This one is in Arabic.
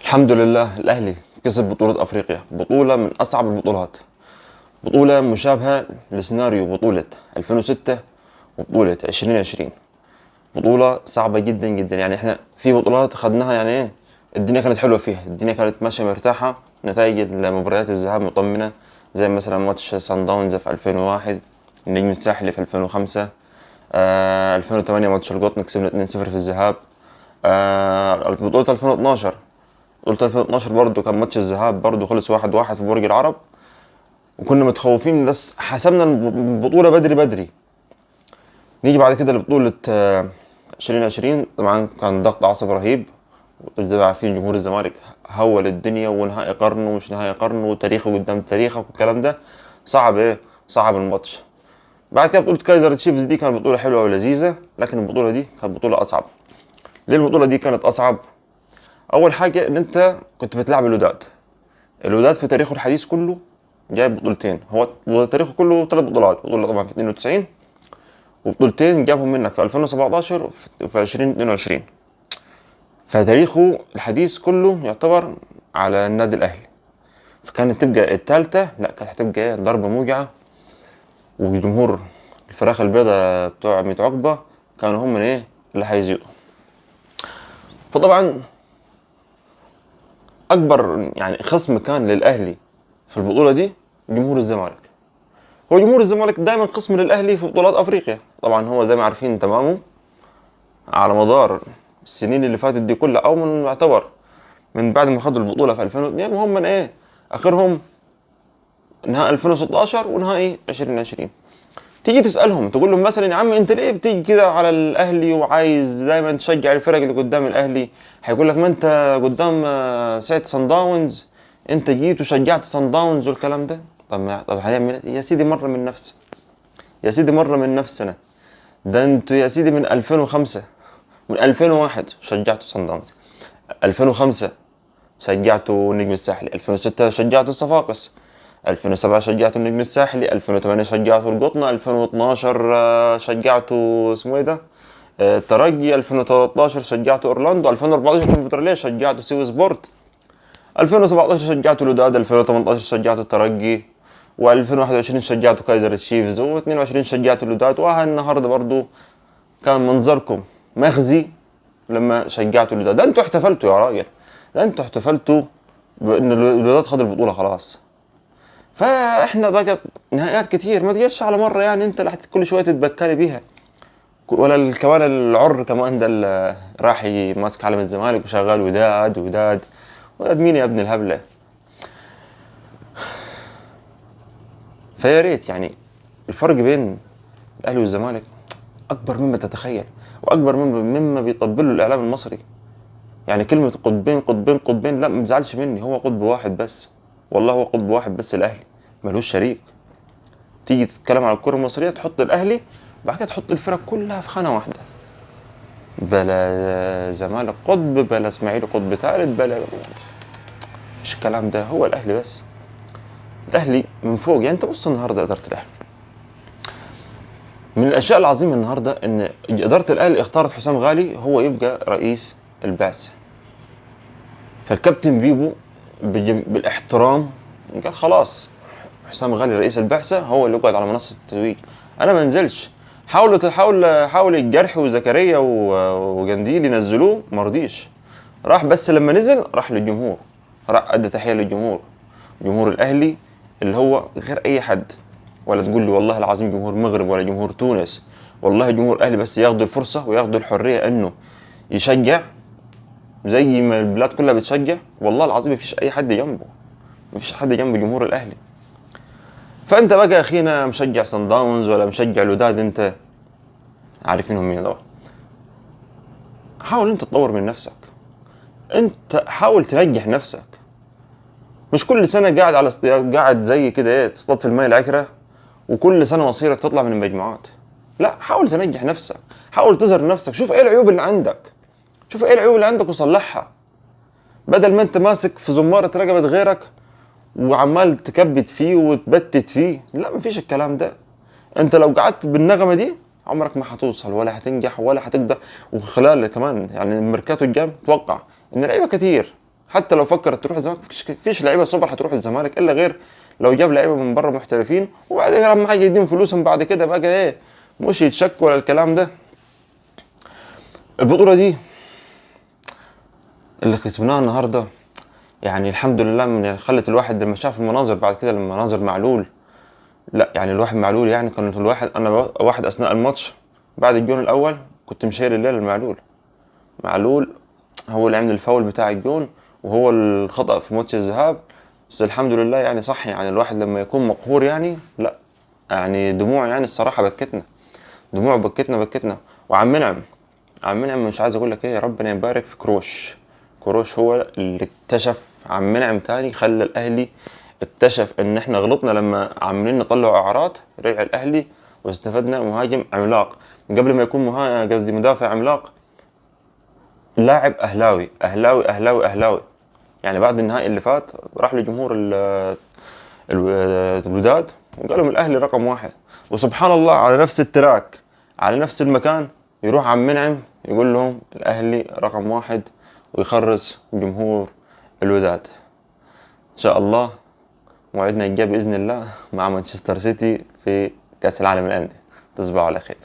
الحمد لله الأهلي كسب بطولة أفريقيا، بطولة من أصعب البطولات، بطولة مشابهة لسيناريو بطولة 2006 وبطولة 2020. بطولة صعبة جدا جدا. يعني احنا في بطولات خدناها، يعني ايه، الدنيا كانت حلوة فيها، الدنيا كانت ماشية مرتاحة، نتائج المباريات الذهاب مطمنة، زي مثلا ماتش سان داونز في 2001، النجم الساحلي في 2005، 2008 ماتش القطن كسبنا 2-0 في الذهاب. بطولة 2012، بطولة 2012 برضه كان ماتش الذهاب برضه خلص 1-1 في برج العرب، وكنا متخوفين بس حسمنا البطولة بدري بدري. نيجي بعد كده لبطولة 2020، طبعا كان ضغط عصب رهيب، زي ما عارفين جمهور الزمالك هول الدنيا، ونهائي قرن ومش نهائي قرن وتاريخه قدام تاريخك والكلام ده، صعب ايه، صعب الماتش. بعد كده بطولة كايزر تشيفز دي كانت بطولة حلوة ولذيذة، لكن البطولة دي كانت بطولة أصعب. ليه البطولة دي كانت أصعب؟ أول حاجة إن أنت كنت بتلعب الوداد. الوداد في تاريخه الحديث كله جايب بطولتين، هو تاريخه كله 3 بطولات، بطولة طبعا في 92، وبطولتين جابهم منك في 2017 وفي 2022. فتاريخه الحديث كله يعتبر على النادي الأهلي، فكانت تبقى التالتة، لا كانت هتبقى ضربة موجعة، وجمهور الفراخ البيضاء بتوع ميت عقبة كانوا هم ايه اللي هيزيدوا. فطبعا أكبر يعني خصم كان للأهلي في البطولة دي جمهور الزمالك. هو جمهور الزمالك دايما خصم للأهلي في بطولات أفريقيا، طبعا هو زي ما عارفين تمامه على مدار السنين اللي فاتت دي كلها، أو من يعتبر من بعد ما خدوا البطولة في 2002، وهم من ايه آخرهم نهائي 2016 ونهائي 2020. تيجي تسألهم تقول لهم مثلا يا عم انت ليه بتيجي كده على الاهلي وعايز دايما تشجع الفرق اللي قدام الاهلي؟ هيقول لك ما انت قدام ساعة صن داونز انت جيت وشجعت صن داونز والكلام ده. طب هنعمل يا سيدي مرة من نفسي، يا سيدي مرة من نفسنا. ده انتوا يا سيدي من 2005، من 2001 شجعتوا صن داونز، 2005 شجعتوا النجم الساحلي، 2006 شجعتوا الصفاقس، 2007 شجعتوا النجم الساحلي، 2008 شجعتوا القطنة، 2012 شجعتوا اسمه ايه ده الترجي، 2013 شجعتوا اورلاندو، 2014 كونفدرالية شجعتوا سيو سبورت، 2017 شجعتوا الوداد، 2018 شجعتوا الترجي، و2021 شجعتوا كايزر تشيفز، و22 شجعتوا الوداد. النهارده برضو كان منظركم مخزي لما شجعتوا الوداد. ده انتوا احتفلتوا يا راجل، ده انتوا احتفلتوا بان الوداد خد البطولة خلاص. فاحنا بقى نهائيات كتير ما تجيش على مره، يعني انت اللي كل شويه تتبكري بيها. ولا كمان العر كمان ده اللي راح ماسك علم الزمالك وشغال وداد وداد. وداد مين يا ابن الهبله؟ فيا ريت يعني الفرق بين الاهلي والزمالك اكبر مما تتخيل، واكبر مما بيطبله الاعلام المصري. يعني كلمه قطبين قطبين قطبين، لا ما تزعلش مني، هو قطب واحد بس، والله هو قطب واحد بس، الاهلي ملوش شريك. تيجي تتكلم على الكرة المصرية تحط الأهلي، بعد كده تحط الفرق كلها في خانة واحدة، بلا زمالك قطب، بلا اسماعيلي قطب ثالث، بلا مش الكلام ده، هو الأهلي بس. الأهلي من فوق. يعني أنت بص النهاردة إدارة الأهلي، من الأشياء العظيمة النهاردة إن إدارة الأهلي اختارت حسام غالي هو يبقى رئيس البعثة. فالكابتن بيبو بالاحترام قال خلاص حسام غالي رئيس البعثة هو اللي يقعد على منصة التتويج، أنا ما انزلش. حاول الجرح وزكريا وجنديل ينزلوه، مرضيش. راح بس لما نزل راح للجمهور، راح أدى تحية للجمهور، جمهور الأهلي اللي هو غير أي حد. ولا تقول لي والله العظيم جمهور المغرب ولا جمهور تونس، والله جمهور الأهلي بس ياخدوا الفرصة وياخدوا الحرية إنه يشجع زي ما البلاد كلها بتشجع، والله العظيم مفيش أي حد جنبه، مفيش حد جنب جمهور الأهلي. فانت بقى يا اخينا مشجع صن داونز ولا مشجع الوداد، انت عارفينهم مين طبعا. حاول انت تطور من نفسك، انت حاول تنجح نفسك، مش كل سنه قاعد على قاعد زي كده ايه تصطاد في الماء العكره، وكل سنه مصيرك تطلع من المجموعات. لا حاول تنجح نفسك، حاول تظهر نفسك، شوف ايه العيوب اللي عندك، شوف ايه العيوب اللي عندك وصلحها، بدل ما انت ماسك في زمارة رقبة غيرك وعمال تكبت فيه وتبتت فيه. لا مفيش الكلام ده. انت لو قعدت بالنغمة دي عمرك ما هتوصل ولا هتنجح ولا هتقدر. وخلال كمان يعني الميركاتو الجاي توقع ان لعيبه كتير حتى لو فكرت تروح الزمالك فيش لعيبه سوبر هتروح الزمالك الا غير لو جاب لعيبه من بره محترفين، وبعدين لما حاجه يديهم فلوسهم بعد كده بقى ايه، مش يتشك ولا الكلام ده. البطوله دي اللي كسبناها النهارده يعني الحمد لله، من خلت الواحد لما شاف المناظر بعد كده، لما مناظر معلول، لا يعني الواحد معلول يعني كان الواحد، انا واحد اثناء الماتش بعد الجون الاول كنت مشير الليل المعلول. معلول هو اللي عمل الفاول بتاع الجون، وهو الخطأ في ماتش الذهاب. بس الحمد لله يعني صح، يعني الواحد لما يكون مقهور يعني لا، يعني دموع يعني الصراحة بكتنا، دموع بكتنا. وعم منعم، عم منعم مش عايز اقول لك ايه، ربنا يبارك في كروش. كروش هو اللي اكتشف عم منعم تاني، خلى الاهلي اكتشف ان احنا غلطنا لما عاملين نطلع اعارات، رجع الاهلي واستفدنا مهاجم عملاق قبل ما يكون قصدي مدافع عملاق، لاعب اهلاوي. يعني بعد النهائي اللي فات راح لجمهور الوداد وقال لهم الاهلي رقم واحد. وسبحان الله على نفس التراك، على نفس المكان، يروح عم منعم يقول لهم الاهلي رقم واحد، ويخرس جمهور الوداد. ان شاء الله موعدنا الجاي باذن الله مع مانشستر سيتي في كاس العالم للانديه. تصبحوا على خير.